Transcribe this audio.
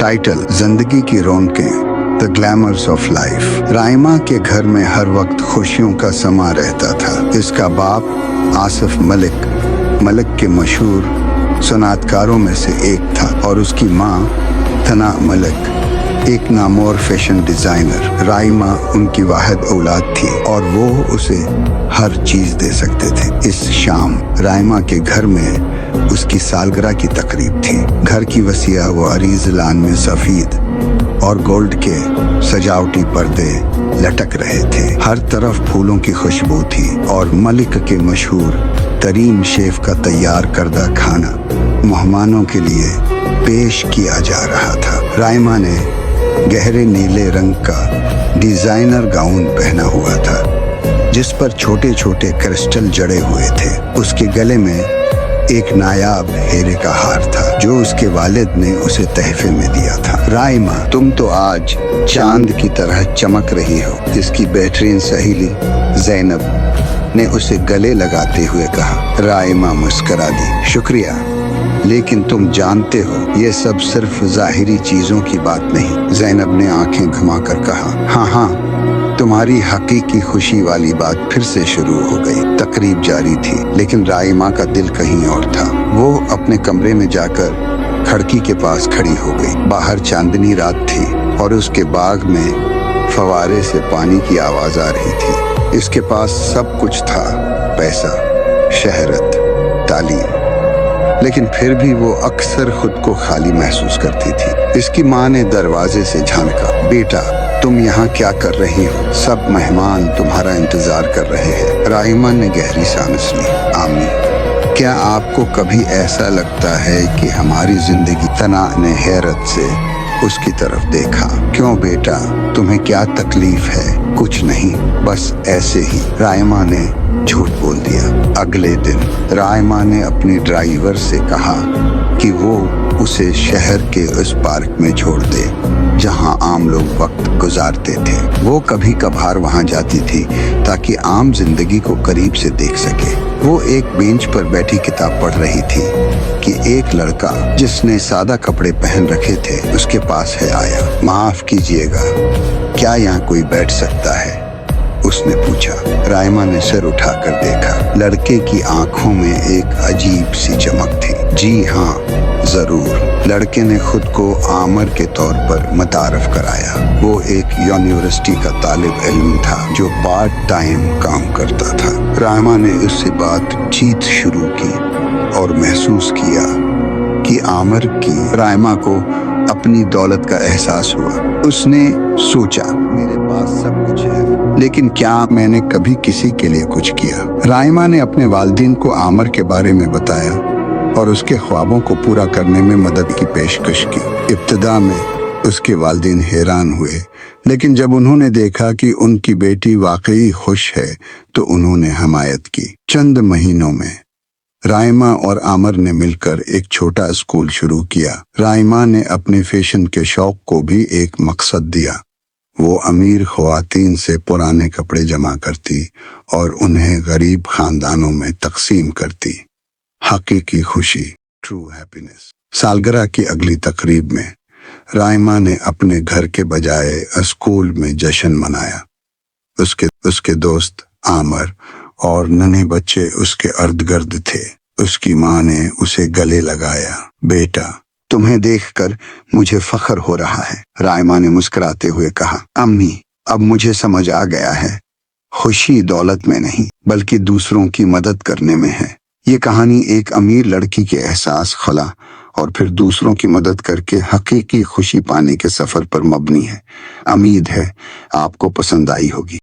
Title जिंदगी की रौनकें, the glamours of life. Raima के घर में हर वक्त खुशियों का समा रहता था। इसका बाप आसिफ मलिक के मशहूर सनातकारों में से एक था और उसकी माँ थना मलिक एक नामवर फैशन डिजाइनर। राइमा उनकी वाहिद औलाद थी और वो उसे हर चीज दे सकते थे। इस शाम राइमा के घर में उसकी सालगिरह की तकरीब थी। घर की वसीया व अरीज लान में सफेद और गोल्ड के सजावटी पर्दे लटक रहे थे। हर तरफ फूलों की खुशबू थी और मलिक के मशहूर तरीन शेफ का तैयार करदा खाना मेहमानों के लिए पेश किया जा रहा था। राइमा ने गहरे नीले रंग का डिजाइनर गाउन पहना हुआ था जिस पर छोटे छोटे क्रिस्टल जड़े हुए थे। उसके गले में एक नायाब हीरे का हार था जो उसके वालिद ने उसे तहफे में दिया था। राइमा, तुम तो आज चांद की तरह चमक रही हो, इसकी बेहतरीन सहेली ज़ैनब ने उसे गले लगाते हुए कहा। राइमा मुस्करा दी। शुक्रिया, लेकिन तुम जानते हो ये सब सिर्फ जाहिरी चीजों की बात नहीं। ज़ैनब ने आंखें घुमाकर कहा। हाँ, तुम्हारी हकीकी खुशी वाली बात फिर से शुरू हो गई। तकरीब जारी थी लेकिन राइमा का दिल कहीं और था। वो अपने कमरे में जाकर खिड़की के पास खड़ी हो गई। बाहर चांदनी रात थी और उसके बाग में फवारे से पानी की आवाज आ रही थी। इसके पास सब कुछ था, पैसा, शहरत, तालीम, लेकिन फिर भी वो अक्सर खुद को खाली महसूस करती थी। इसकी माँ ने दरवाजे से झांका। बेटा, तुम यहाँ क्या कर रही हो? सब मेहमान तुम्हारा इंतजार कर रहे हैं। राइमा ने गहरी सांस ली। आमी, क्या आपको कभी ऐसा लगता है कि हमारी जिंदगी? तना ने हैरत से उसकी तरफ देखा। क्यों बेटा, तुम्हें क्या तकलीफ है? कुछ नहीं, बस ऐसे ही, राइमा ने झूठ बोल दिया। अगले दिन राइमा ने अपने ड्राइवर से कहा कि वो उसे शहर के उस पार्क में छोड़ दे जहां आम लोग वक्त गुजारते थे। वो कभी कभार वहां जाती थी ताकि आम जिंदगी को करीब से देख सके। वो एक बेंच पर बैठी किताब पढ़ रही थी कि एक लड़का जिसने सादा कपड़े पहन रखे थे उसके पास है आया। माफ कीजिएगा, क्या यहाँ कोई बैठ सकता है? उसने पूछा। राइमा ने सिर उठाकर देखा। लड़के की आंखों में एक अजीब सी चमक थी। जी हाँ, जरूर। लड़के ने खुद को आमर के तौर पर मुतारफ कराया। वो एक यूनिवर्सिटी का तालिब इल्म था जो पार्ट टाइम काम करता था। राइमा ने उससे बातचीत शुरू की और महसूस किया कि आमर की राइमा को अपनी दौलत का एहसास हुआ। उसने सोचा, मेरे पास सब कुछ है, लेकिन क्या मैंने कभी किसी के लिए कुछ किया? राइमा ने अपने वालिदैन को आमर के बारे में बताया और उसके ख्वाबों को पूरा करने में मदद की पेशकश की। इब्तिदा में उसके वालिदैन हैरान हुए, लेकिन जब उन्होंने देखा कि उनकी बेटी वाकई खुश है तो उन्होंने हमायत की। चंद महीनों में राइमा और आमर ने मिलकर एक छोटा स्कूल शुरू किया। राइमा ने अपने फैशन के शौक को भी एक मकसद दिया। वो अमीर ख्वातीन से पुराने कपड़े जमा करती और उन्हें गरीब खानदानों में तकसीम करती। हकीकी खुशी, ट्रू हैप्पीनेस। सालगिरह की अगली तकरीब में राइमा ने अपने घर के बजाय स्कूल में जश्न मनाया। उसके दोस्त आमर और नन्हे बच्चे उसके अर्द गिर्द थे। उसकी माँ ने उसे गले लगाया। बेटा, तुम्हें देखकर मुझे फख्र हो रहा है, राइमा ने मुस्कुराते हुए कहा। अम्मी, अब मुझे समझ आ गया है, खुशी दौलत में नहीं बल्कि दूसरों की मदद करने में है। ये कहानी एक अमीर लड़की के एहसास, खला और फिर दूसरों की मदद करके हकीकी खुशी पाने के सफर पर मबनी है। उम्मीद है आपको पसंद आई होगी।